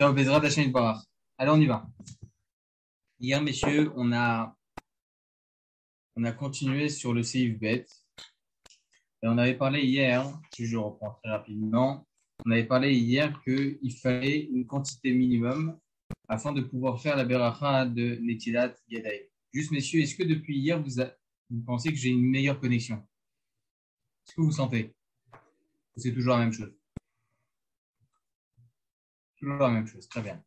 Ciao, Bezrat Hashem Yitbarach. Allez, on y va. Hier, messieurs, on a continué sur le Seif Bet. Et on avait parlé hier, si je reprends très rapidement, on avait parlé hier qu'il fallait une quantité minimum afin de pouvoir faire la beracha de Netilat Yadayim. Juste, messieurs, est-ce que depuis hier, vous pensez que j'ai une meilleure connexion? Est-ce que vous sentez? C'est toujours la même chose. Toujours la même chose, très bien.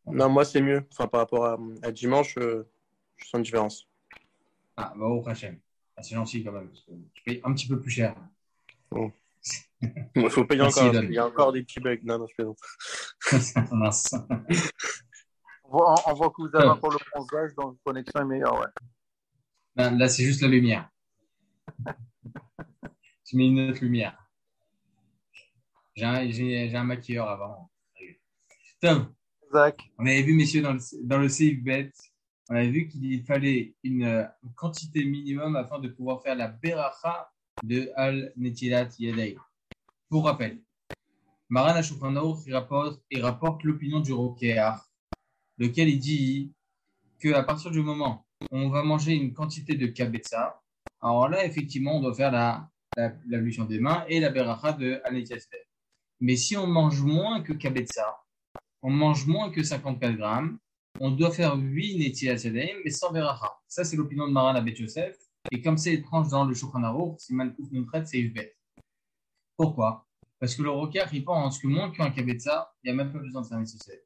Non, moi, c'est mieux. Enfin, par rapport à dimanche, je sens une différence. Ah, bah, au Hachem. Ah, c'est gentil quand même, parce que je paye un petit peu plus cher. Bon. Il faut payer Merci, encore. Elon. Il y a encore des petits bugs. Non, je plaisante. Mince. On voit que vous avez encore le bronzage, donc la connexion est meilleure, ouais. Là, c'est juste la lumière. Je mets une autre lumière. J'ai un maquilleur avant. Tom, Zach. on avait vu, messieurs, dans le Seif Bet, on avait vu qu'il fallait une quantité minimum afin de pouvoir faire la beracha de Al Netilat Yadayim. Pour rappel, Maran HaShulchan Aruch rapporte l'opinion du Rokeach, lequel il dit qu'à partir du moment où on va manger une quantité de kabetza, alors là, effectivement, on doit faire l'ablution des mains et la beracha de Al Netilat Yadayim. Mais si on mange moins que kabetza, on mange moins que 54 grammes, on doit faire 8 Netilat Yadayim, mais sans beracha. Ça, c'est l'opinion de Maran Abed Yosef. Et comme c'est étrange dans le Shulchan Aruch, c'est Malkouf Nuntret, c'est Yvbet. Pourquoi? Parce que le Rokeach, il pense que moins qu'un kabetza, il n'y a même pas besoin de faire Netilat.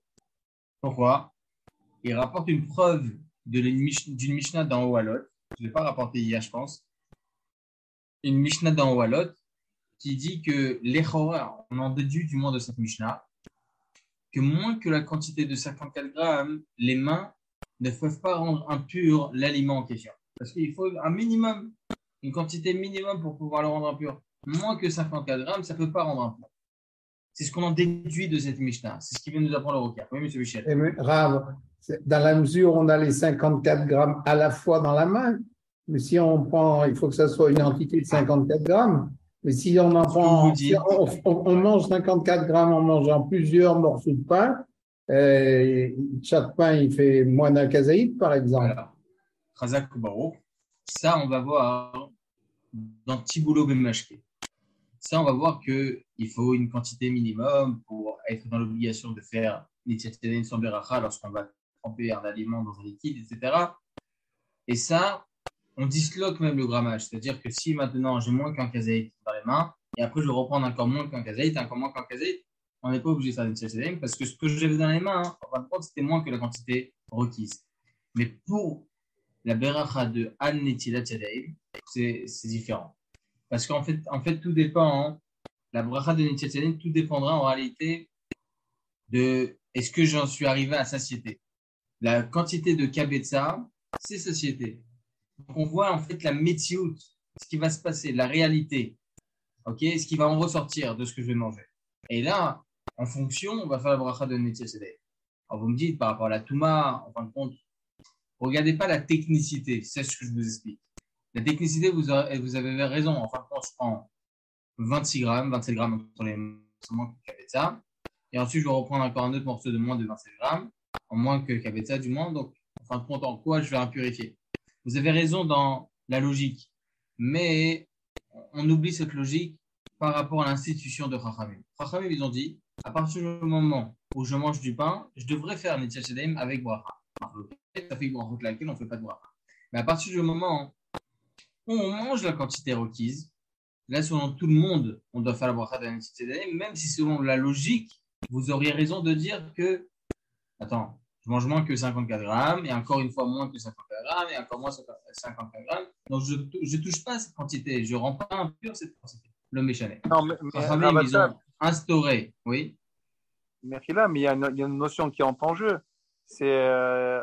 Pourquoi? Il rapporte une preuve d'une Mishnah dans Ohalot. Je ne l'ai pas rapporté hier, je pense. Une Mishnah dans Ohalot qui dit que l'Echora, on en déduit du moins de cette Mishnah, que moins que la quantité de 54 grammes, les mains ne peuvent pas rendre impur l'aliment en question. Parce qu'il faut un minimum, une quantité minimum pour pouvoir le rendre impur. Moins que 54 grammes, ça ne peut pas rendre impur. C'est ce qu'on en déduit de cette Mishnah. C'est ce qui vient nous apprendre le Rokeach. Oui, monsieur Michel. Rav, dans la mesure où on a les 54 grammes à la fois dans la main, mais si on prend, il faut que ça soit une entité de 54 grammes. Mais si on en prend, si on mange 54 grammes en mangeant plusieurs morceaux de pain, chaque pain, il fait moins d'un kazaïd, par exemple. Voilà. Chazak Baruch. Ça, on va voir dans Tiboulot Bemashke. Ça, on va voir qu'il faut une quantité minimum pour être dans l'obligation de faire Netilat Yadayim sans beracha lorsqu'on va tremper un aliment dans un liquide, etc. Et ça, on disloque même le grammage. C'est-à-dire que si maintenant j'ai moins qu'un kazaït dans les mains, et après je vais reprendre encore moins qu'un kazaït, encore moins qu'un kazaït, on n'est pas obligé de faire Netilat Yadayim parce que ce que j'avais dans les mains, en fin de compte, c'était moins que la quantité requise. Mais pour la beracha de Al Netilat Yadayim, c'est différent. Parce qu'en fait, tout dépend. La bracha de Netilat Yadayim, tout dépendra en réalité de est-ce que j'en suis arrivé à satiété. La quantité de kabetza, c'est satiété. Donc on voit en fait la métiout, ce qui va se passer, la réalité, ok, ce qui va en ressortir de ce que je vais manger. Et là, en fonction, on va faire la bracha de Netilat Yadayim. Alors vous me dites par rapport à la touma, en fin de compte, regardez pas la technicité, c'est ce que je vous explique. La technicité, vous avez raison. En fin de compte, je prends 26 grammes, 27 grammes entre les moins que kabetza. Et ensuite, je vais reprendre encore un autre morceau de moins de 27 grammes, en moins que kabetza du moins. Donc, en fin de compte, en quoi je vais impurifier? Vous avez raison dans la logique, mais on oublie cette logique par rapport à l'institution de Chachamim. Chachamim, ils ont dit, à partir du moment où je mange du pain, je devrais faire Netilat Yadayim avec bracha. Ça fait une bracha laquelle on ne fait pas de bracha. Mais à partir du moment où on mange la quantité requise, là, selon tout le monde, on doit faire la bracha de Netilat Yadayim, même si selon la logique, vous auriez raison de dire que, attends, je mange moins que 54 grammes, et encore une fois moins que 54 grammes, et encore moins 54 grammes. Donc, je ne touche pas à cette quantité, je ne rends pas impur cette quantité. Le méchané. Non, mais ils ont instauré, oui. Mais il y a une notion qui entre en jeu. C'est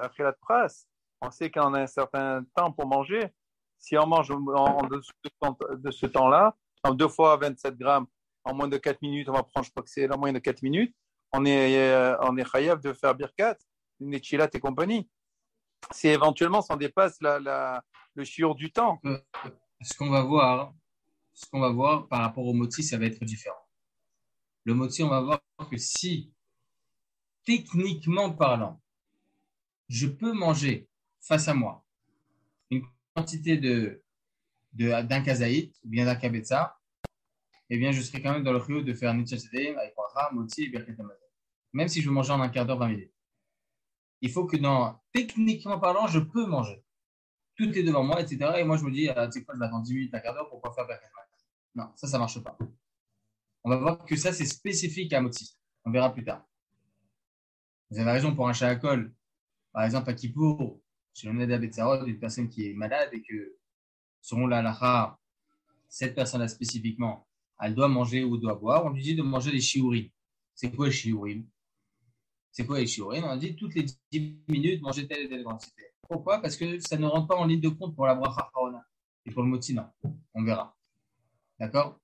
après la trace. On sait qu'on a un certain temps pour manger. Si on mange en dessous de ce temps-là, en 2 fois 27 grammes, en moins de 4 minutes, on va prendre, je crois que c'est la moyenne de 4 minutes, on est chayav de faire birkat, une chilat et compagnie. Si éventuellement ça dépasse le shiur du temps. Ce qu'on va voir par rapport au moti, ça va être différent. Le moti, on va voir que si techniquement parlant, je peux manger face à moi une quantité d'un kazaït ou bien d'un kabetza, eh bien, je serai quand même dans le rio de faire Nitchat Sedeim avec Bracha, Motzi et Birkat Hamazon. Même si je veux manger en un quart d'heure, 20 minutes. Il faut que techniquement parlant, je peux manger. Tout est devant moi, etc. Et moi, je me dis, tu sais quoi, je vais attendre 10 minutes, un quart d'heure pour pouvoir faire Birkat Hamazon. Non, ça marche pas. On va voir que ça, c'est spécifique à Motzi. On verra plus tard. Vous avez raison pour un shahakol. Par exemple, à Kippour, chez le Neda Betzarod, une personne qui est malade et que, selon la halakha, cette personne-là spécifiquement, elle doit manger ou doit boire, on lui dit de manger les shiurim. C'est quoi les shiurim? On dit toutes les 10 minutes, manger telle et telle quantité. Pourquoi? Parce que ça ne rentre pas en ligne de compte pour la bracha harona. Et pour le moti, non. On verra. D'accord?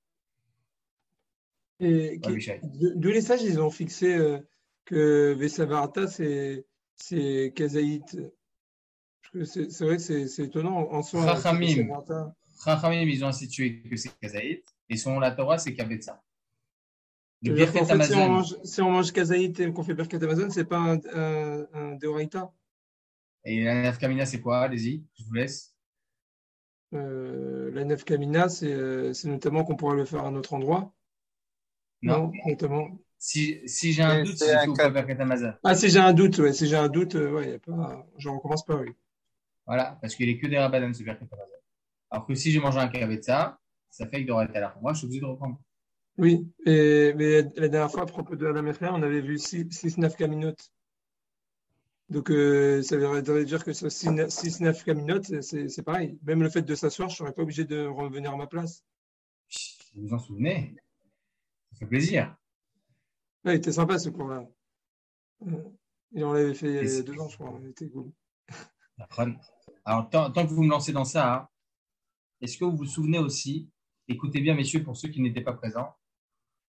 Et d'où les sages, ils ont fixé que Vesavarata, c'est Kazaït. C'est vrai que c'est étonnant. En soi, Chachamim, ils ont institué que c'est Kazaït. Et selon la Torah, c'est Kabetza. En fait, si on mange Kazaït et qu'on fait Birkat Hamazon, c'est pas un Deoraita. Et la nafkamina, c'est quoi? Allez-y, je vous laisse. La nafkamina, c'est notamment qu'on pourrait le faire à un autre endroit. Non, notamment. Si j'ai un doute, si je fais ou pas Birkat Hamazon. Ah, si j'ai un doute, ouais. Si j'ai un doute, ouais, y a pas... je recommence pas, oui. Voilà, parce qu'il est que des Rabbanan, ce Birkat Hamazon. Alors que si j'ai mangé un Kabetza, ça fait que Deoraita là. Moi, je suis obligé de reprendre. Oui, mais la dernière fois, à propos de la Mechra, on avait vu 6 nafkaminot. Donc, ça veut dire que 6 nafkaminot, c'est pareil. Même le fait de s'asseoir, je ne serais pas obligé de revenir à ma place. Vous vous en souvenez? Ça fait plaisir. Ouais, il était sympa ce cours-là. Et on l'avait fait il y a 2 ans, je crois. Il était cool. Alors, tant que vous me lancez dans ça, hein, est-ce que vous vous souvenez aussi, écoutez bien, messieurs, pour ceux qui n'étaient pas présents,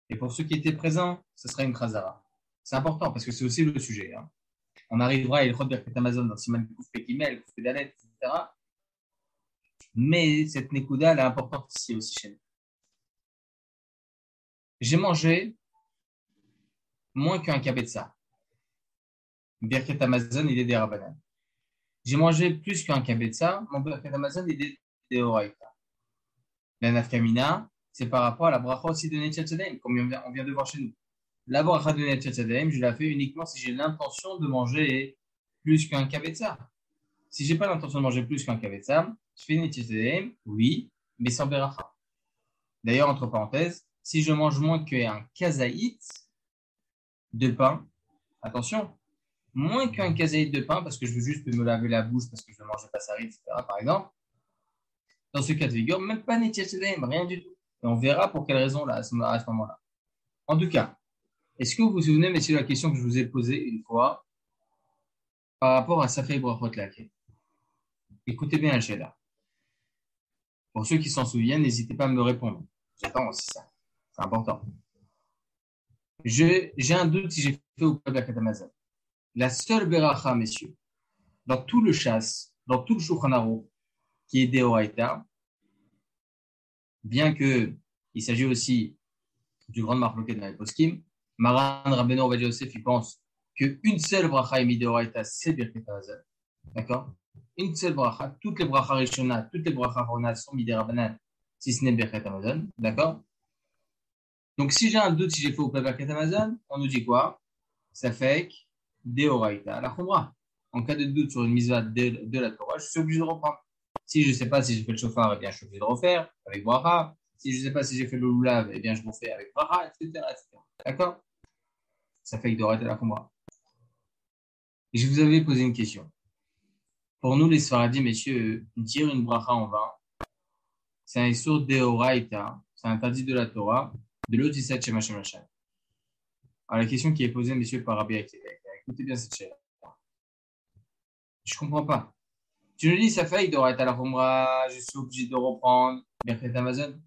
et pour ceux qui étaient présents, ce sera une khazara. C'est important parce que c'est aussi le sujet. Hein. On arrivera à Ilchot Birkat Hamazon dans Siman Kouf Pekimel, Kouf Pedalet, etc. Mais cette Nekuda, elle est importante ici aussi chez nous. J'ai mangé moins qu'un kabetza. Birkat Hamazon, il est des Rabbanan. J'ai mangé plus qu'un kabetza. Mon Birkat Hamazon, il est des Oraita. La nafkamina, c'est par rapport à la bracha aussi de Nitchat Sedeim, comme on vient de voir chez nous. La bracha de Nitchat Sedeim, je la fais uniquement si j'ai l'intention de manger plus qu'un kabetza. Si je n'ai pas l'intention de manger plus qu'un kabetza, je fais Nitchat Sedeim, oui, mais sans beracha. D'ailleurs, entre parenthèses, si je mange moins qu'un kazaït de pain, attention, moins qu'un kazaït de pain, parce que je veux juste me laver la bouche, parce que je veux manger passari, etc., par exemple, dans ce cas de figure, même pas Nitchat Sedeim, rien du tout. Et on verra pour quelle raison là, à ce moment-là. En tout cas, est-ce que vous vous souvenez, messieurs, de la question que je vous ai posée une fois par rapport à Safei Brachot Laké? Écoutez bien, Alcheda. Pour ceux qui s'en souviennent, n'hésitez pas à me répondre. J'attends aussi ça. C'est important. J'ai un doute si j'ai fait ou pas Birkat Hamazon. La seule beracha, messieurs, dans tout le chasse, dans tout le Shulchan Aruch, qui est Deoraita, bien qu'il s'agit aussi du grand marloquet dans les poskim, Maran Rabbeinu Ovadia Yosef, il pense qu'une seule bracha est Mideoraita, c'est Birkat Hamazon. D'accord? Une seule bracha, toutes les brachas Rishona, toutes les brachas Rona sont Miderabanan, si ce n'est Birkat Hamazon. D'accord? Donc, si j'ai un doute si j'ai fait ou pas Birkat Hamazon, on nous dit quoi? Ça fait que Deoraita, la Khumra. En cas de doute sur une mitzvah de la Torah, je suis obligé de reprendre. Si je ne sais pas si j'ai fait le chauffard, eh bien, je suis obligé de refaire avec bracha. Si je ne sais pas si j'ai fait le loulav, eh bien, je refais avec bracha, etc., etc. D'accord? Ça fait que Deoraita la Khumra. Et je vous avais posé une question. Pour nous, les Sfaradim, messieurs, dire une bracha en vain, c'est un issur Deoraita, c'est interdit de la Torah, de l'Otisat Shema Shem Hashem. Alors, la question qui est posée, messieurs, par Rabbi Akiva, écoutez bien cette chaîne. Je ne comprends pas. Tu nous dis, ça fait Deoraita la Khumra, je suis obligé de reprendre Birkat Hamazon.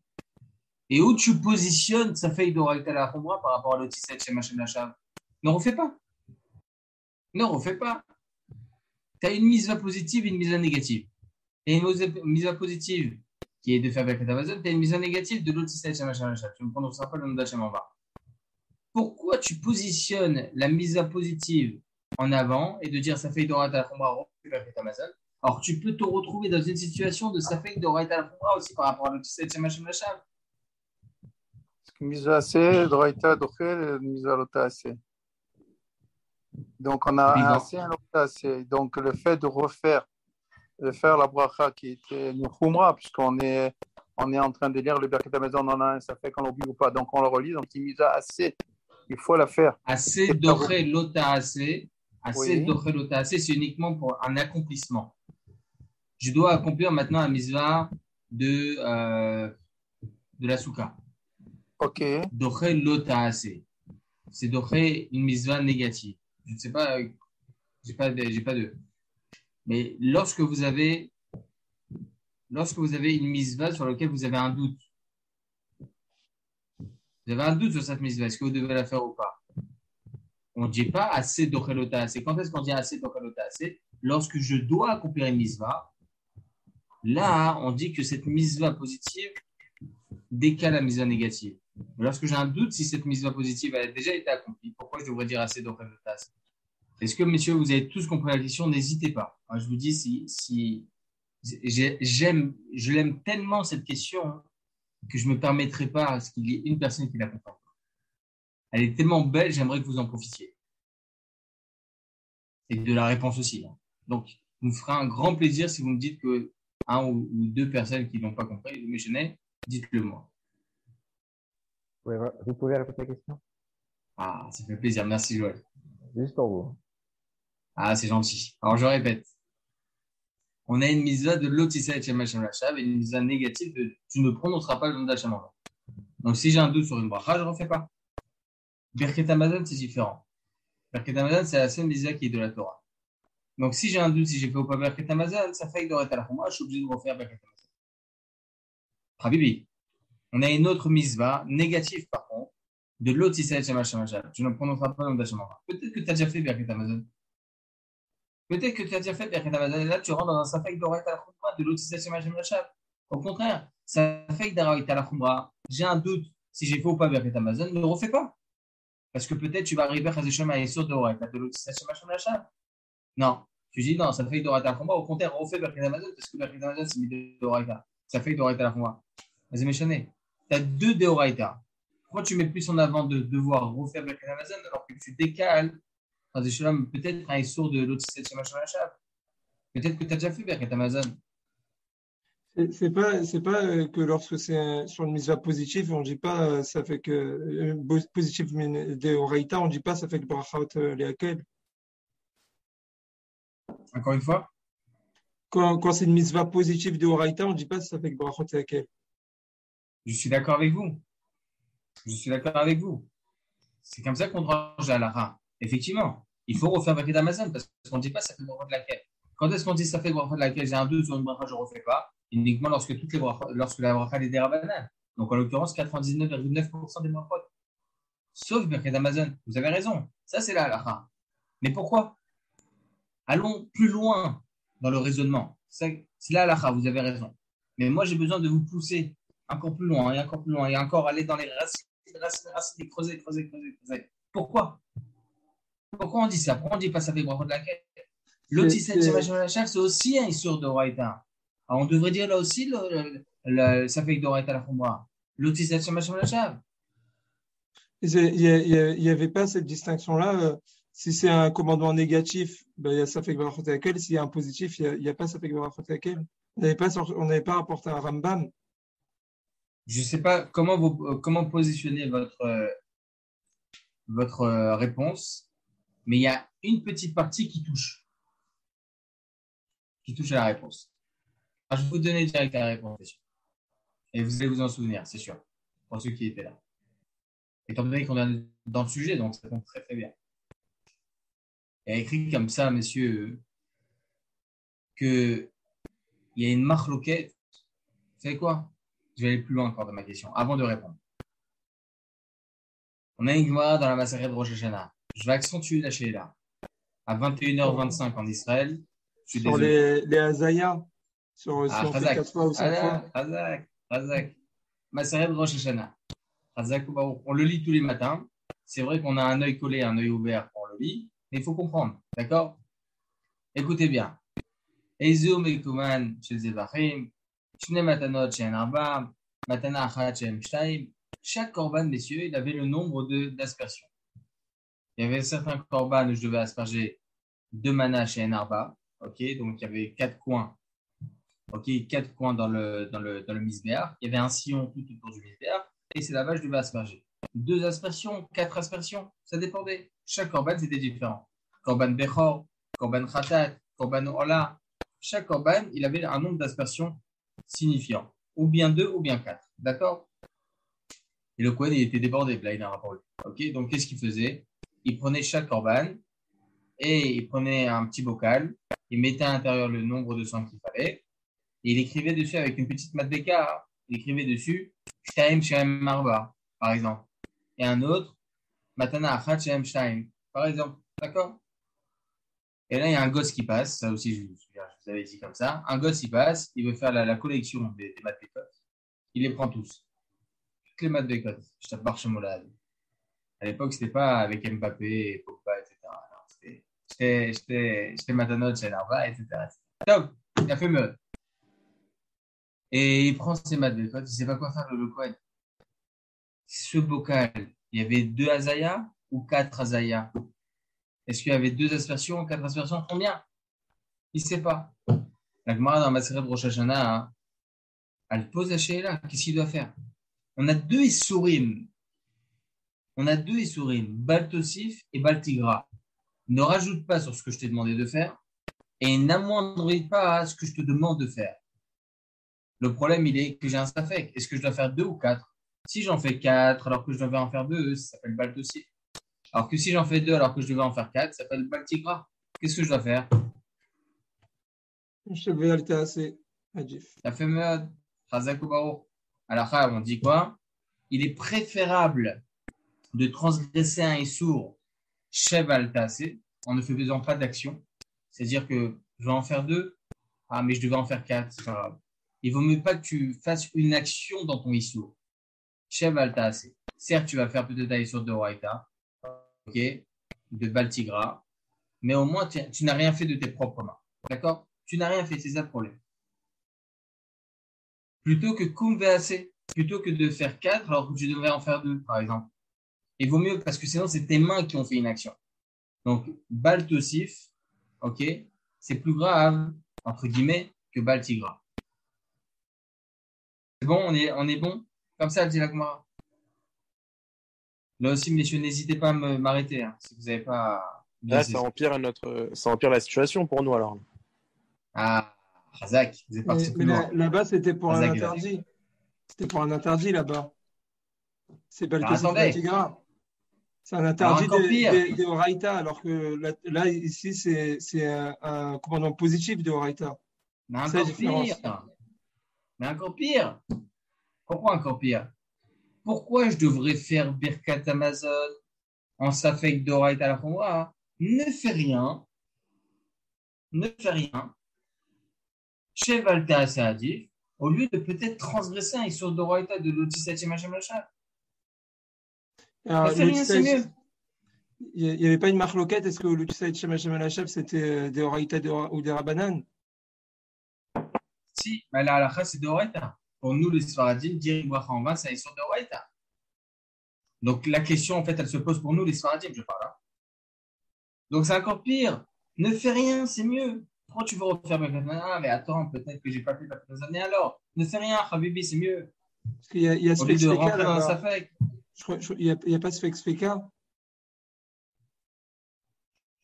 Et où tu positionnes ça fait Deoraita la Khumra par rapport à l'Otisat Shema Shem Hashem? Ne refais pas. Ne refais pas. Tu as une mitzvah positive et une mitzvah négative. Tu as une mitzvah positive qui est de faire Birkat Hamazon, tu as une mitzvah négative de l'Otisat Shema Shem Hashem. Tu me prononces pas le nom d'Hachem en bas. pourquoi tu positionnes la mise à positive en avant et de dire ça fait d'orat à la khumra Amazon. Alors tu peux te retrouver dans une situation de ça fait d'orat à la khumra aussi par rapport à l'autisme machin machin. Misa assez, Doraita, Dochel, Misa Lota assez. Donc on a un assez, un Lota assez. Donc le fait de faire la bracha qui était une khumra, puisqu'on est en train de lire le Birkat Hamazon, on en a un, ça fait qu'on l'oublie ou pas. Donc on le relit, donc il Misa assez. Il faut la faire. Assez Dochel Lota assez. Assez Dochel Lota assez, c'est uniquement pour un accomplissement. Je dois accomplir maintenant un mitzvah de la souka. Ok. Doché lota assez. C'est doché une mitzvah négative. Je ne sais pas, j'ai pas de. Mais lorsque vous avez une mitzvah sur laquelle vous avez un doute, vous avez un doute sur cette mitzvah, est-ce que vous devez la faire ou pas? On ne dit pas assez doché lota assez. Quand est-ce qu'on dit assez doché lota assez? Lorsque je dois accomplir une mitzvah, là, on dit que cette mitzvah positive décale la mitzvah négative. Mais lorsque j'ai un doute si cette mitzvah positive a déjà été accomplie, pourquoi je devrais dire assez d'ochel lotas? Est-ce que, messieurs, vous avez tous compris la question? N'hésitez pas. Moi, je vous dis, si je l'aime tellement cette question que je ne me permettrai pas à ce qu'il y ait une personne qui la comprenne. Elle est tellement belle, j'aimerais que vous en profitiez. Et de la réponse aussi. Donc, vous me ferez un grand plaisir si vous me dites que un ou deux personnes qui n'ont pas compris, mais je n'ai, dites-le moi. Vous pouvez répéter la question? Ah, ça fait plaisir. Merci, Joël. Juste pour vous. Ah, c'est gentil. Alors, je répète. On a une mitzvah de l'otissa et Hashem Lachav et une mitzvah négative de tu ne prononceras pas le nom d'Hashem. Donc, si j'ai un doute sur une bracha, je ne refais pas. Birkat Hamazon, c'est différent. Birkat Hamazon, c'est la seule mitzvah qui est de la Torah. Donc, si j'ai un doute, si j'ai fait ou pas Birkat Hamazon, ça fait que d'orat à la khumra, je suis obligé de refaire Birkat Hamazon. Habibi. On a une autre mitzvah négative, par contre, de l'otissa et Hashem. Tu ne prononceras pas le nom d'Hashem. Peut-être que tu as déjà fait Birkat Hamazon. Peut-être que tu as déjà fait Birkat Hamazon et là, tu rentres dans un safek d'orat à la khumra de l'otissa et Hashem. Au contraire, safek d'orat à la khumra, j'ai un doute si j'ai fait ou pas Birkat Hamazon, ne le refais pas. Parce que peut-être tu vas arriver à Hashem à Yesod d'orat de l'otissa et Hashem. Non. Tu dis non, ça fait d'orat à la khumra. Au contraire, refais Birkat Hamazon parce que Birkat Hamazon, c'est mis d'orat. Ça fait d'orat à la khumra. Vas-y, méchané. Tu as deux Deoraita. Pourquoi tu mets plus en avant de devoir refaire Birkat Hamazon alors que tu décales peut-être un sourd de l'autisme de Shemachon. Peut-être que tu as déjà fait Birkat Hamazon. C'est pas que lorsque c'est sur une mitzvah positive, on ne dit pas ça fait que positive Deoraita, on ne dit pas ça fait que brachot leakel. Encore une fois. Quand c'est une mitzvah positive Deoraita, on ne dit pas ça fait que brachot leakel. Je suis d'accord avec vous. C'est comme ça qu'on range à l'ara. Effectivement, il faut refaire Birkat Hamazon parce qu'on ne dit pas ça fait le bracha de laquelle. Quand est-ce qu'on dit ça fait le bracha de laquelle j'ai un doute sur une bracha, je ne refais pas. Uniquement lorsque la bracha est des rabanan. Donc en l'occurrence, 99,9% des brachot. Sauf Birkat Hamazon. Vous avez raison. Ça, c'est la halakha. Mais pourquoi? Allons plus loin dans le raisonnement. C'est la halakha, vous avez raison. Mais moi, j'ai besoin de vous pousser encore plus loin, et encore aller dans les racines, et creuser. Pourquoi on dit ça? Pourquoi on dit pas ça fait brachot de laquelle? L'otissa c'est aussi un issur de Horaïta. Alors on devrait dire là aussi ça fait d'Horaïta la khumra. L'otissa il n'y avait pas cette distinction-là. Si c'est un commandement négatif, ben, il y a ça fait brachot de laquelle. S'il y a un positif, il n'y a pas ça fait brachot de laquelle. On n'avait pas rapporté un Rambam. Je ne sais pas comment positionner votre réponse, mais il y a une petite partie qui touche à la réponse. Alors, je vais vous donner direct la réponse, c'est sûr. Et vous allez vous en souvenir, c'est sûr, pour ceux qui étaient là. Étant donné qu'on est dans le sujet, donc ça tombe très très bien. Il y a écrit comme ça, messieurs, qu'il y a une marloquette. Vous savez quoi? Je vais aller plus loin encore dans ma question, avant de répondre. On a une Gemara dans la Maseret de Rosh Hashanah. Je vais accentuer la Sheila. À 21h25 en Israël. Je suis sur les Hazaya. Si on fait 4 fois ou 5 fois. Razak. Maseret de Rosh Hashanah. Razak, on le lit tous les matins. c'est vrai qu'on a un œil collé, un œil ouvert pour le lit, mais il faut comprendre, d'accord? Écoutez bien. Ezeu Mekuman chez Zevachim, Shne Matanot chez Arba, Matana Achat chez Shtaim. Chaque korban, messieurs, il avait le nombre d'aspersions. Il y avait certains korban où je devais asperger 2 manas chez Arba, ok? Donc il y avait 4 coins. Ok, 4 coins dans le misbéar. Il y avait un sillon tout autour du misbéar. Et c'est là-bas que je devais asperger. 2 aspersions, 4 aspersions, ça dépendait. Chaque korban, c'était différent. Korban Bechor, korban Khatat, korban Ola. Chaque korban, il avait un nombre d'aspersions signifiant. Ou bien 2, ou bien 4. D'accord? Et le Kohen, il était débordé. Là, il a un rapport. Ok, donc qu'est-ce qu'il faisait? Il prenait chaque korban et il prenait un petit bocal. Il mettait à l'intérieur le nombre de sang qu'il fallait. Et il écrivait dessus avec une petite madbeka. Il écrivait dessus Shtaim Shem Marba, par exemple. Et un autre, Matana Achat Shem Shtaim, par exemple. D'accord? Et là, il y a un gosse qui passe. Ça aussi, je vous avais dit comme ça. Un gosse, il passe. Il veut faire la collection des madbekot. Il les prend tous. Toutes les madbekot. Je tape par Shemolad. À l'époque, c'était pas avec Mbappé et Pogba, etc. C'était Matanot Shem Marba, etc. Donc, il a fait meute. Et il prend ses madbekot, il ne sait pas quoi faire le Kohen. Ce bocal, il y avait 2 azayas ou 4 azayas? Est-ce qu'il y avait 2 aspersions, 4 aspersions? Combien? Il ne sait pas. La Gemara dans Maseret Rosh Hashanah, elle pose la Sheila. Qu'est-ce qu'il doit faire? On a 2 Isurim. Baltosif et Baltigra. Ne rajoute pas sur ce que je t'ai demandé de faire et n'amoindris pas ce que je te demande de faire. Le problème, il est que j'ai un safek. Est-ce que je dois faire 2 ou 4? Si j'en fais 4 alors que je devais en faire 2, ça s'appelle Baltosif. Alors que si j'en fais 2 alors que je devais en faire 4, ça s'appelle Baltigra. Qu'est-ce que je dois faire? Je vais altérer Adjif. La fameuse Chazakubao. Alors, on dit quoi? Il est préférable de transgresser un issour Cheval Tassé en ne faisant pas d'action. C'est-à-dire que je vais en faire 2. Ah, mais je devais en faire 4, c'est pas grave. Il vaut mieux pas que tu fasses une action dans ton issour. Cheval Tassé. Certes, tu vas faire peut-être un issour de Horaïta, ok, de Baltigra, mais au moins, tu n'as rien fait de tes propres mains. D'accord? Tu n'as rien fait, c'est ça le problème. Plutôt que Kum VAC, plutôt que de faire 4 alors que tu devrais en faire 2, par exemple. Il vaut mieux parce que sinon, c'est tes mains qui ont fait une action. Donc, Baltosif, ok, c'est plus grave, entre guillemets, que Baltigra. C'est bon, on est bon? Comme ça, dit la Gemara. Là aussi, messieurs, n'hésitez pas à m'arrêter, hein, si vous n'avez pas bien Là, saisi. ça empire la situation pour nous alors. Ah, Razak, vous êtes parti plus loin. Là-bas, c'était pour un Razak, interdit. C'était pour un interdit là-bas. C'est Alors, Baltosif attendez. Baltigra. C'est un interdit encore pire. de Horaïta, alors que là ici, c'est un commandement positif de Horaïta. Mais C'est la encore différence. pire. Mais encore pire. Pourquoi encore pire? Pourquoi je devrais faire Birkat Amazon en Safek d'Oraïta à la Khomra? Ne fais rien. Ne fais rien. Cheval Saadif, au lieu de peut-être transgresser un Issur d'Oraïta de l'Otisati Machamachat. Alors, Ne fais rien, c'est mieux. il n'y avait pas une marloquette. Est-ce que l'Utisaïd Shemachem Alachab, c'était des Horaïta ou des Rabanan? Si, mais la halakha, c'est d'Oraïta. Pour nous, les Sfaradim, dire Bracha en vain, c'est un Issur d'Oraïta. Donc la question, en fait, elle se pose pour nous, les Sfaradim, je parle. Hein. Donc c'est encore pire. Ne fais rien, c'est mieux. Pourquoi tu veux refaire Ah, mais attends, peut-être que j'ai pas fait la année alors. Ne fais rien, Habibi, c'est mieux. Parce qu'il y a Au lieu de rentrer dans un là-bas. Safek. Il n'y a pas Sfek Sfeka.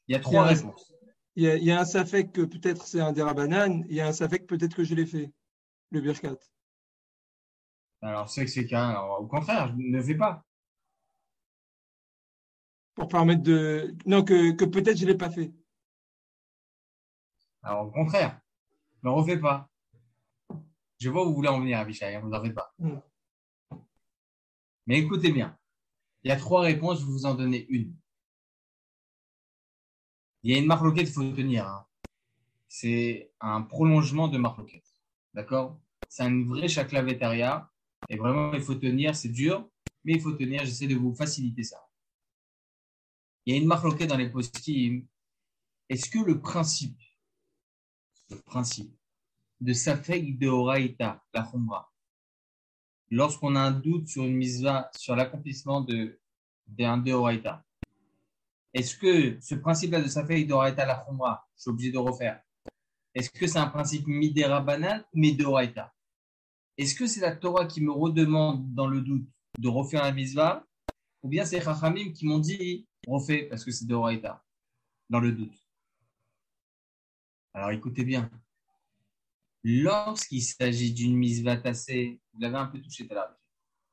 Il y a 3 réponses. Il y a un Safek que peut-être c'est un des Rabanan. Il y a un Safek peut-être que je l'ai fait, le Birkat. Alors, c'est que c'est qu'un. Au contraire, je ne fais pas. Pour permettre de. Non, que peut-être je ne l'ai pas fait. Alors, au contraire, ne refais pas. Je vois où vous voulez en venir, Abishai, vous n'en faites pas. Mais écoutez bien. Il y a 3 réponses, je vais vous en donner une. Il y a une marloquette qu'il faut tenir. Hein. C'est un prolongement de marloquette. D'accord? C'est une vraie chaclavétaria. Et vraiment, il faut tenir. C'est dur, mais il faut tenir. J'essaie de vous faciliter ça. il y a une marloquette dans les poskim. Est-ce que le principe de Safek de Horaïta, la Khumra, lorsqu'on a un doute sur une mitzvah, sur l'accomplissement d'un de Horaïta, est-ce que ce principe-là de Safek de Horaïta, la Khumra, je suis obligé de refaire, est-ce que c'est un principe midera banal ou midoraïta? Est-ce que c'est la Torah qui me redemande dans le doute de refaire la mitzvah, ou bien c'est les Chachamim qui m'ont dit refais parce que c'est de Horaïta, dans le doute? Alors écoutez bien. Lorsqu'il s'agit d'une mitzvah tassée, vous l'avez un peu touché tout à l'heure.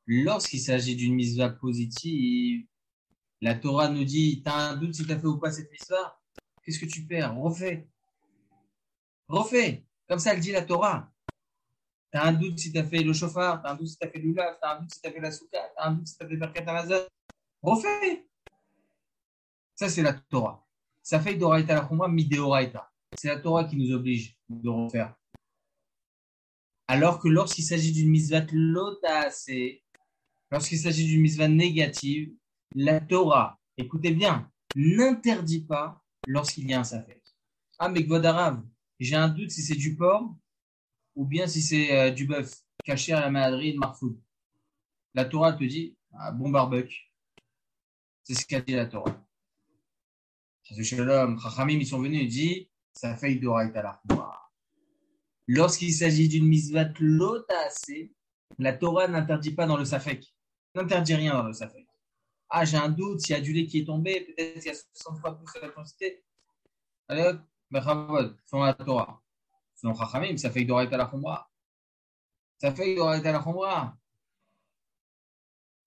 Lorsqu'il s'agit d'une mitzvah positive, la Torah nous dit, tu as un doute si tu as fait ou pas cette mitzvah? Qu'est-ce que tu perds? Refais. Comme ça, elle dit la Torah. Tu as un doute si tu as fait le chauffard, tu as un doute si tu as fait le lulav, tu as un doute si tu as fait la souka, tu as un doute si tu as fait Birkat Hamazon. Refais. Ça, c'est la Torah. Ça fait d'Oraïta la Khumra, midéoraïta. C'est la Torah qui nous oblige de refaire. Alors que lorsqu'il s'agit d'une mitzvah lotassée, lorsqu'il s'agit d'une mitzvah négative, la Torah, écoutez bien, n'interdit pas lorsqu'il y a un safek. Ah, mais Kvod Arav, j'ai un doute si c'est du porc ou bien si c'est du bœuf, caché à la maladrie de Marfoud. La Torah te dit, ah, bon barbecue. C'est ce qu'a dit la Torah. Shalom, Chachamim, ils sont venus et disent, ça fait d'oraïta la Khumra. Lorsqu'il s'agit d'une mitzvah lotassée, la Torah n'interdit pas dans le safek. N'interdit rien dans le safek. Ah, j'ai un doute, s'il y a du lait qui est tombé, peut-être qu'il y a 60 fois plus de la quantité. Allez hop, Bechavod, selon la Torah. Selon Chachamim, ça fait d'oraïta la Khumra. Ça fait d'oraïta la Khumra.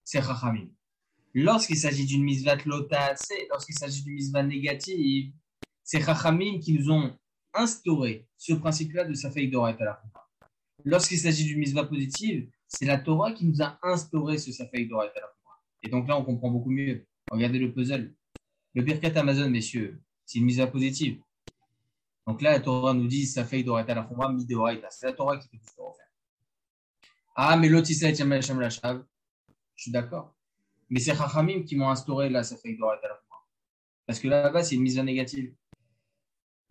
C'est Chachamim. Lorsqu'il s'agit d'une mitzvah lotassée, lorsqu'il s'agit d'une mitzvah négative, c'est Chachamim qui nous ont instauré ce principe-là de Safek d'Oraïta la Khumra. Lorsqu'il s'agit d'une mitzvah positive, c'est la Torah qui nous a instauré ce Safek d'Oraïta la Khumra. Et donc là, on comprend beaucoup mieux. Regardez le puzzle. Le Birkat Hamazon, messieurs, c'est une mitzvah positive. Donc là, la Torah nous dit Safek d'Oraïta la Khumra, midéoraïta. C'est la Torah qui peut tout refaire. Ah, mais l'autre, il la Shav. Je suis d'accord. Mais c'est Chachamim qui m'ont instauré là Safek d'Oraïta la Khumra. Parce que là-bas, c'est une mitzvah négative.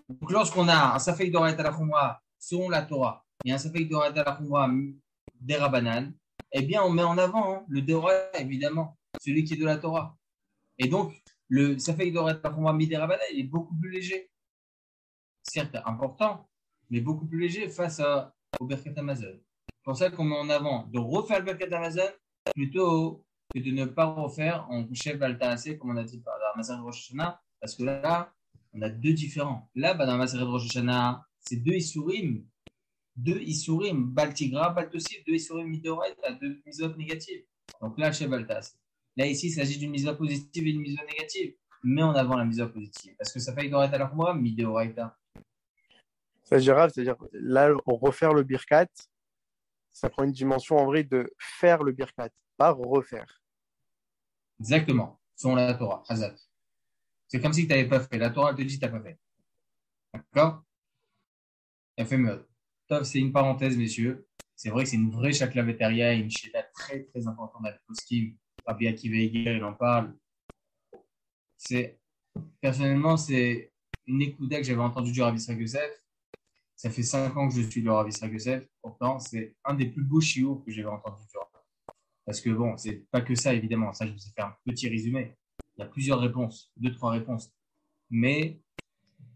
Donc, lorsqu'on a un Safek d'Oraïta la Khumra selon la Torah et un Safek d'Oraïta la Khumra d'Erabanan, eh bien, on met en avant le Deoraïta, évidemment, celui qui est de la Torah. Et donc, le Safek d'Oraïta la Khumra d'Erabanan, il est beaucoup plus léger. Certes, important, mais beaucoup plus léger face au Birkat Hamazon. C'est pour ça qu'on met en avant de refaire le Birkat Hamazon plutôt que de ne pas refaire en chef Baltaasé, comme on a dit par la Maseret Rosh Hashanah, parce que là, on a deux différents. Là, dans la Maseret Rosh Hashanah, c'est deux Isurim, Baltigra, Baltosif, deux Isurim Midoraïta, deux mitzvot négatives. Donc là, chef Baltaasé. Là, ici, il s'agit d'une mitzvah positive et d'une mitzvah négative. Mais en avant la mitzvah positive. Parce que ça fait d'Oraïta la Khumra, Midoraïta. C'est-à-dire, là, on refaire le Birkat, ça prend une dimension en vrai de faire le Birkat, pas refaire. Exactement, selon la Torah, Hazat. C'est comme si tu n'avais pas fait. La Torah te dit que tu n'as pas fait. D'accord? Elle fait mieux. Top, c'est une parenthèse, messieurs. C'est vrai que c'est une vraie chaklavetaria, une chéta très, très importante dans le poskim. Rabbi Akiva Eger, il en parle. Personnellement, c'est une écoute que j'avais entendue du Rav Yitzhak Yosef. Ça fait 5 ans que je suis le Rav Yitzhak Yosef. Pourtant, c'est un des plus beaux chiours que j'avais entendu du Rav. Parce que bon, c'est pas que ça, évidemment. Ça, je vous ai fait un petit résumé. Il y a plusieurs réponses, 2-3 réponses. Mais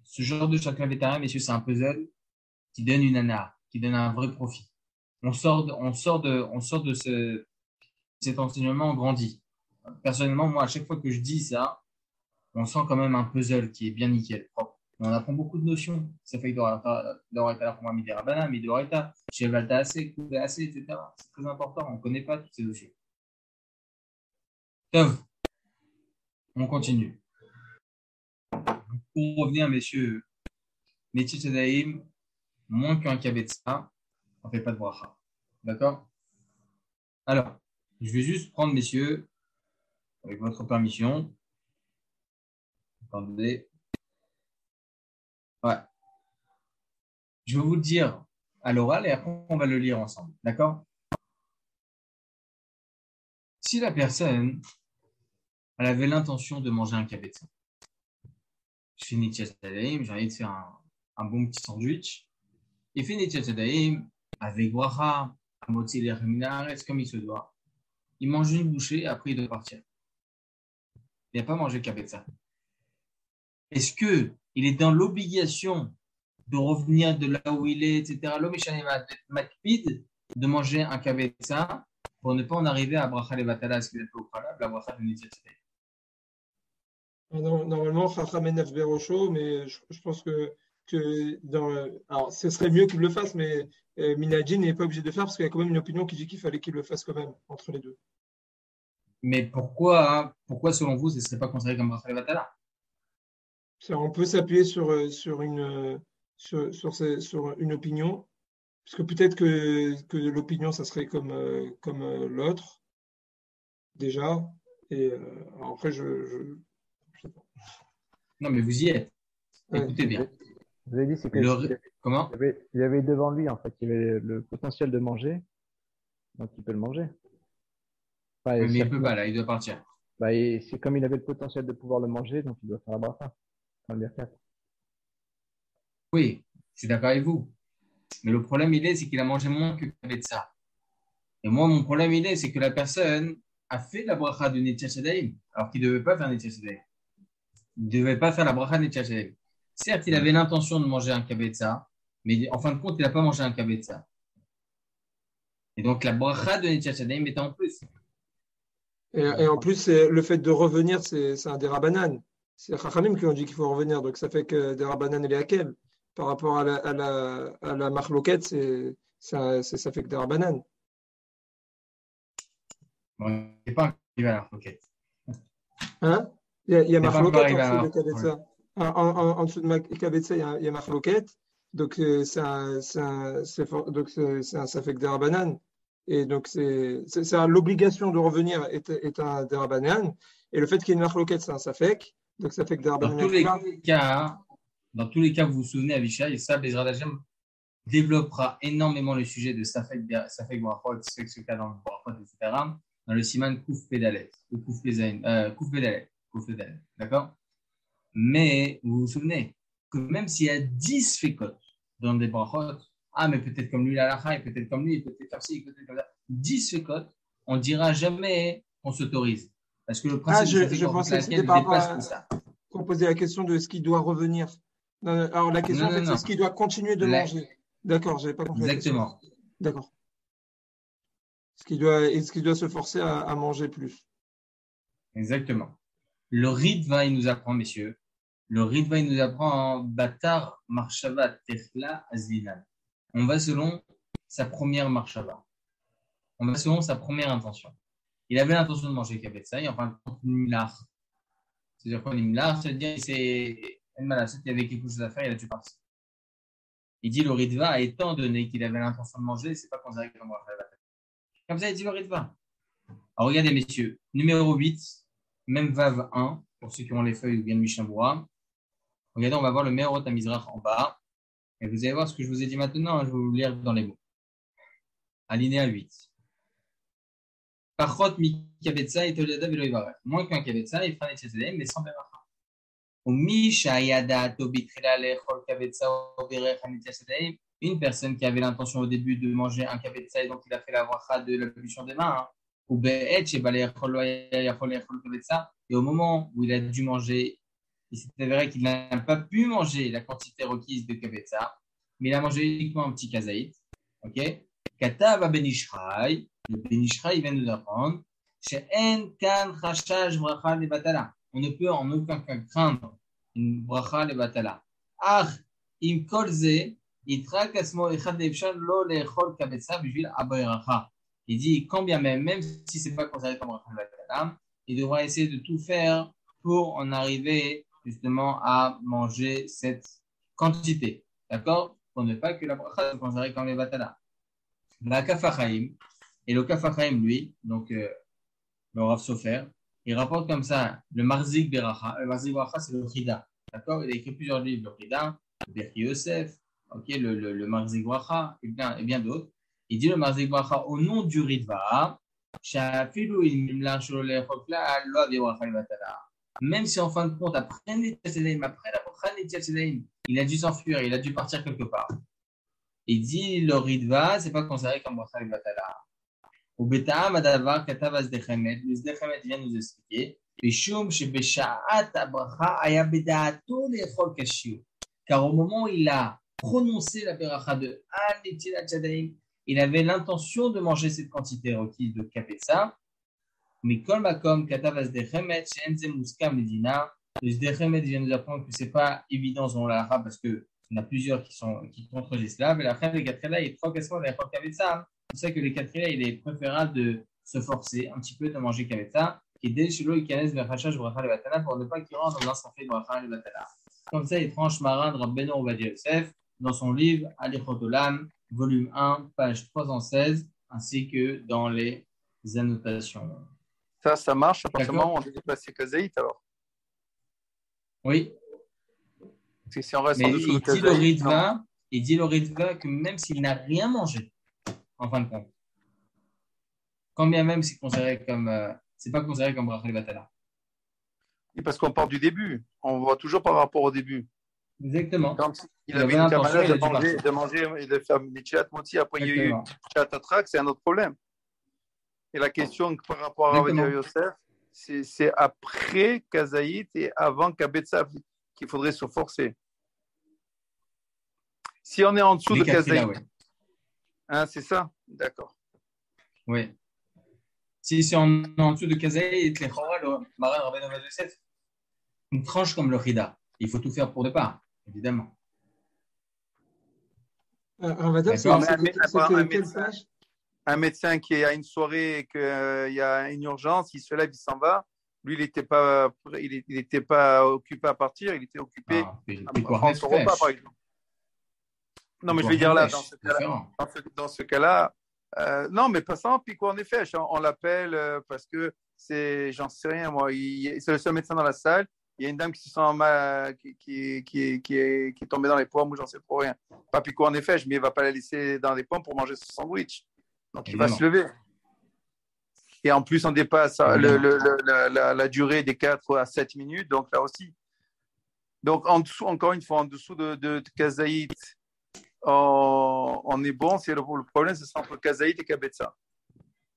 ce genre de chaklavetaria, messieurs, c'est un puzzle qui donne une ana, qui donne un vrai profit. On sort de cet enseignement, on grandit. Personnellement, moi, à chaque fois que je dis ça, on sent quand même un puzzle qui est bien nickel, propre. On apprend beaucoup de notions. Ça fait d'Oraïta la Khumra mid'Rabbanan, mid'Oraïta, chez Baltaasé, Kouvéasé, etc. C'est très important. On ne connaît pas toutes ces notions. Tov. On continue. Pour revenir, messieurs, Métier Tadaïm, moins qu'un Kabetza, on ne fait pas de bracha. D'accord? Alors, je vais juste prendre, messieurs, avec votre permission. Attendez. Ouais. Je vais vous le dire à l'oral et après, on va le lire ensemble. D'accord? Si la personne Elle avait l'intention de manger un kabetza. Je fais Nitchat Adaim, j'ai envie de faire un bon petit sandwich. Il fait Nitchat Adaim avec bracha, à moitié les reminares, comme il se doit. Il mange une bouchée, après il doit partir. Il n'a pas mangé kabetza. Est-ce qu'il est dans l'obligation de revenir de là où il est, etc. L'homme est makpid de manger un kabetza pour ne pas en arriver à bracha levatala, ce qu'il a fait au préalable, la bracha de Nitchat Adaim. Normalement, Chacham Enef Berosho, mais je pense que alors, ce serait mieux qu'il le fasse, mais Minadji n'est pas obligé de le faire parce qu'il y a quand même une opinion qui dit qu'il fallait qu'il le fasse quand même, entre les deux. Mais pourquoi selon vous, ce ne serait pas considéré comme bracha levatala? On peut s'appuyer sur une opinion, parce que peut-être que l'opinion, ça serait comme l'autre, déjà. Et alors après, je sais pas. Non, mais vous y êtes. Ouais. Écoutez bien. Vous avez dit, c'est que Comment? il avait devant lui, en fait, il avait le potentiel de manger, donc il peut le manger. Enfin, Mais il ne peut pas, là, il doit partir. C'est comme il avait le potentiel de pouvoir le manger, donc il doit faire la bracha. Oui, je suis d'accord avec vous. Mais le problème, c'est qu'il a mangé moins que kabetza. Et moi, mon problème, c'est que la personne a fait la bracha de Nitchat Adaim, alors qu'il ne devait pas faire Nitchat Adaim. Il ne devait pas faire la bracha de Nitchat Adaim. Certes, il avait l'intention de manger un kabetza, mais en fin de compte, il n'a pas mangé un kabetza. Et donc, la bracha de Nitchat Adaim était en plus. Et en plus, le fait de revenir, c'est un dérabanan. C'est Chachamim qui ont dit qu'il faut revenir, donc ça fait que dérabanan et les hakel. Par rapport à la marloquette, ça fait que dérabanan. Bon, il n'est pas arrivé à la marloquette. Hein? Il y a marloquette en dessous de kabetza. En dessous de kabetza, il y a marloquette. Donc, c'est un safek dérabanan. Et donc, l'obligation de revenir est un dérabanan. Et le fait qu'il y ait une marloquette, c'est un safek. Donc, ça fait que dérabanan. Dans tous les cas, vous vous souvenez, Avishai, et ça, Bezrat Hashem développera énormément le sujet de Safek Brachot, ce cas dans le Brachot, etc., dans le Siman Kouf Pedalet, ou Kouf Pedalet, d'accord? Mais vous vous souvenez que même s'il y a 10 fécotes dans des Brachot, mais peut-être comme lui, l'Alacha, et peut-être comme lui, peut-être comme ci, peut-être comme ça, 10 fécotes, on ne dira jamais qu'on s'autorise. Parce que le principe je pensais que c'était par rapport à ça. Qu'on posait la question de ce qui doit revenir. Non, alors la question, c'est ce qu'il doit continuer de manger. D'accord, je n'avais pas compris. Exactement. D'accord. Est-ce qu'il doit se forcer à manger plus? Exactement. Le Ritva, il nous apprend, messieurs, en Batar Marshava Techla Azlinan. On va selon sa première Marshava. On va selon sa première intention. Il avait l'intention de manger kabetza, et enfin, Nimlar. C'est-à-dire quoi, Nimlar? C'est-à-dire qu'il y avait quelque chose à faire, il a dû partir. Il dit le Ritva, étant donné qu'il avait l'intention de manger, c'est pas considéré comme un Rachav. Comme ça, il dit le Ritva. Alors, regardez, messieurs, numéro 8, même Vav 1, pour ceux qui ont les feuilles ou bien le Mishnah. Regardez, on va voir le Me'orot HaMizrach en bas. Et vous allez voir ce que je vous ai dit maintenant, je vais vous lire dans les mots. Alinéa 8. Pachot mi kabetza et toliada velo yivarech. Moins qu'un kabetza, il fera Nitchat Adaim, mais sans beracha. Une personne qui avait l'intention au début de manger un kabetza et donc il a fait la bracha de l'ablution des mains, et au moment où il a dû manger, il s'est avéré qu'il n'a pas pu manger la quantité requise de kabetza, mais il a mangé uniquement un petit kazaït. Ok? Katav Ben Ishraï, le Ben Ishraï vient nous apprendre she'en kan chashash bracha levatala. On ne peut en aucun cas craindre une bracha levatala. Ach im kol ze yitrak asmo echad le'efshar lo le'echol kabetza b'shvil abayracha. Il dit quand bien même si c'est pas considéré comme bracha levatala, il devra essayer de tout faire pour en arriver justement à manger cette quantité. D'accord? Pour ne pas que la bracha soit considérée comme levatala. La Kaf HaChaim, et le Kaf HaChaim, lui, donc le Rav Sofer, il rapporte comme ça le Marzik Beracha. Le Marzik Beracha, c'est le Chida. D'accord? Il a écrit plusieurs livres, le Chida, le Berki Yosef, okay, le Marzik Beracha, et bien d'autres. Il dit le Marzik Beracha au nom du Ritva, Même si en fin de compte, après la bracha Netilat Yadayim, il a dû s'enfuir, il a dû partir quelque part. Il dit le ritva, c'est pas considéré comme bracha levatala. Ou beta'am adavar katav azdechemet, le zdechémet vient nous expliquer. Bishum shebesha'at abracha aya beda'ato le'echol kashiu. Car au moment où il a prononcé la bracha de Al Netilat Yadayim, il avait l'intention de manger cette quantité requise de kapetza. Mais comme katav azdechemet, she'enze muskam medina, le zdechémet vient nous apprendre que c'est pas évident selon la halakha parce que il y en a plusieurs qui contredisent cela. Mais après, les 4 là, il y a 3 questions de la kavetza. C'est ça que les 4 là, il est préférable de se forcer un petit peu de manger kavetza. Et dès chez l'eau, il canesse le rachage bracha le batana pour ne pas qu'il rentre dans l'instant fait bracha le batana. Comme ça, il tranche Maran de Rabbeinu Ovadia Yosef dans son livre Alichot Olam, volume 1, page 316, ainsi que dans les annotations. Ça marche à partir du moment où on est passé kazaït alors. Oui. Parce que si on reste mais en dessous de kazaït, il dit le ritva que même s'il n'a rien mangé, en fin de compte, quand bien même c'est considéré comme, c'est pas considéré comme bracha levatala. Et parce qu'on part du début, on voit toujours par rapport au début. Exactement. Quand il avait une camarade de manger et de faire Netilat Motzi, après il y a eu Chatatrak, c'est un autre problème. Et la question par rapport à Ovadia Yosef, c'est après Kazaït et avant Kabetza qu'il faudrait se forcer. Si on est en dessous de Kazaït, ouais. Hein, c'est ça? D'accord. Oui. Si on est en dessous de Kazaït, les Chora, le Maran Rabbeinu Ovadia Yosef, une tranche comme le Chida. Il faut tout faire pour ne pas, évidemment. On va dire un médecin qui est à une soirée et qu'il y a une urgence, il se lève, il s'en va. Lui, il n'était pas occupé à partir, il était occupé à prendre son repas, par exemple. Non, mais je vais dire là, dans ce cas-là, non, mais pas sans pico en effet. On l'appelle parce que j'en sais rien, moi. C'est le seul médecin dans la salle. Il y a une dame qui se sent mal, qui est tombée dans les pommes ou j'en sais pour rien. Pas pico en effet, mais il ne va pas la laisser dans les pommes pour manger son sandwich. Donc, il va se lever. Et en plus, on dépasse la durée des 4 à 7 minutes. Donc, là aussi. Donc, en dessous, encore une fois, en dessous de Kazaït, on est bon. Le problème, ce sera entre Kazaït et Kabetza.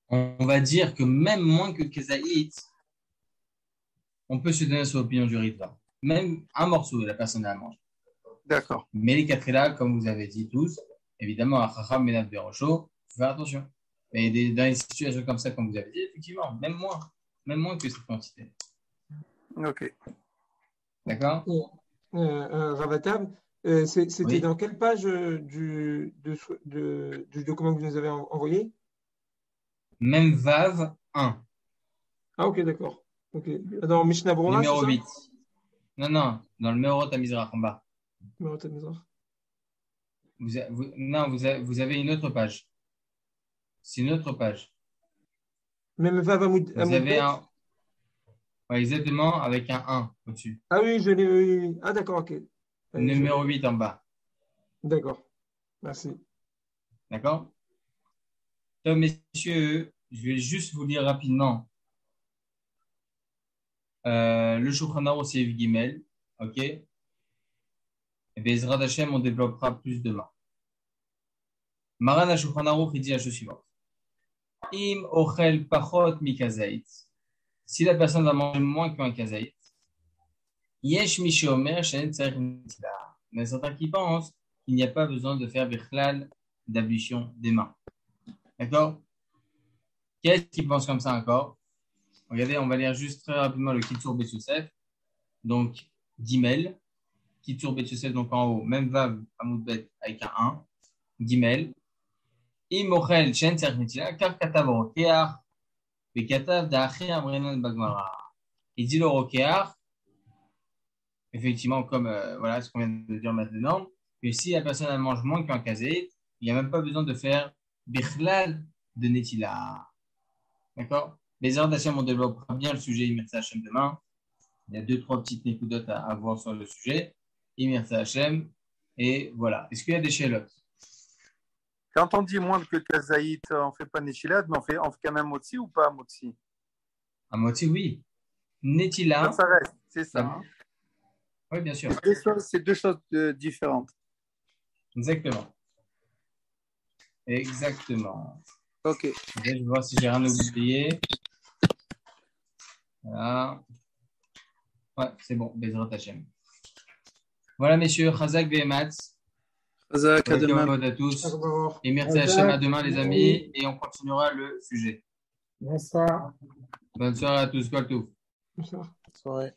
On va dire que même moins que Kazaït, on peut se donner son opinion du ritva. Même un morceau, la personne a à manger. D'accord. Mais les 4 là, comme vous avez dit tous, évidemment, à Chacham, Menad, Berocho, il faut faire attention. Mais dans des situations comme ça, comme vous avez dit, effectivement, même moins que cette quantité. Ok. D'accord. Ravatab, c'était dans quelle page du document que vous nous avez envoyé? Même Vav 1. Ah, ok, d'accord. Okay. Dans Mishnah Brura, numéro 8. Non, dans le Meorot HaMizrach en bas. Meorot HaMizrach. Vous avez une autre page. C'est une autre page. Même Vav Amoud. Vous avez un. Ouais, exactement, avec un 1 au-dessus. Ah oui, je l'ai. Oui. Ah, d'accord, ok. Numéro 8 en bas. D'accord. Merci. D'accord. Donc, messieurs, je vais juste vous lire rapidement. Le Shulchan Aruch c'est Yves Gimel, ok. Et Bezrat Hashem, on développera plus demain. Maran Shulchan Aruch, il dit la chose suivante. Im ochel pachot mi kazaït. Si la personne va manger moins qu'un kazaït, yesh mi sheomer she'en tzarich netilah. Mais certains qui pensent qu'il n'y a pas besoin de faire bichlal d'ablution des mains. D'accord? Qu'est-ce qui pense comme ça encore? Regardez, on va lire juste très rapidement le Kitzur Bet Yosef. Donc, Gimel. Kitzur Bet Yosef, donc en haut, même Vav Amoud Bet avec un 1. Gimel. Imochel Shen Tzarich Netilah, car Katav Rokeach, et Katav Da'achi Amrenan Bagmara. Il dit le Rokeach, effectivement, comme voilà ce qu'on vient de dire maintenant, que si la personne mange moins qu'un kazaït, il n'y a même pas besoin de faire Bichlal de Netilah. D'accord? Les heures d'Hachem, on développera bien le sujet Imirza Hachem demain. Il y a 2-3 petites nécoudotes à voir sur le sujet. Imirza Hachem. Et voilà. Est-ce qu'il y a des chélotes? Quand on dit moins que kazaït, on ne fait pas Nechilat, mais on fait quand même Motzi ou pas Motzi? À moitié, oui. Netila. Ça reste, c'est ça. Hein? Oui, bien sûr. C'est deux choses différentes. Exactement. Exactement. Ok. Je vais voir si j'ai rien oublié. Voilà. Ouais, c'est bon. Bezrat Hashem. Voilà, messieurs. Chazak Vehematz. Chazak, à demain. À tous. Et merci Hashem, à demain, les amis. Et on continuera le sujet. Bonsoir. Bonne soirée à tous. Kol Tov. Bonsoir. Soirée.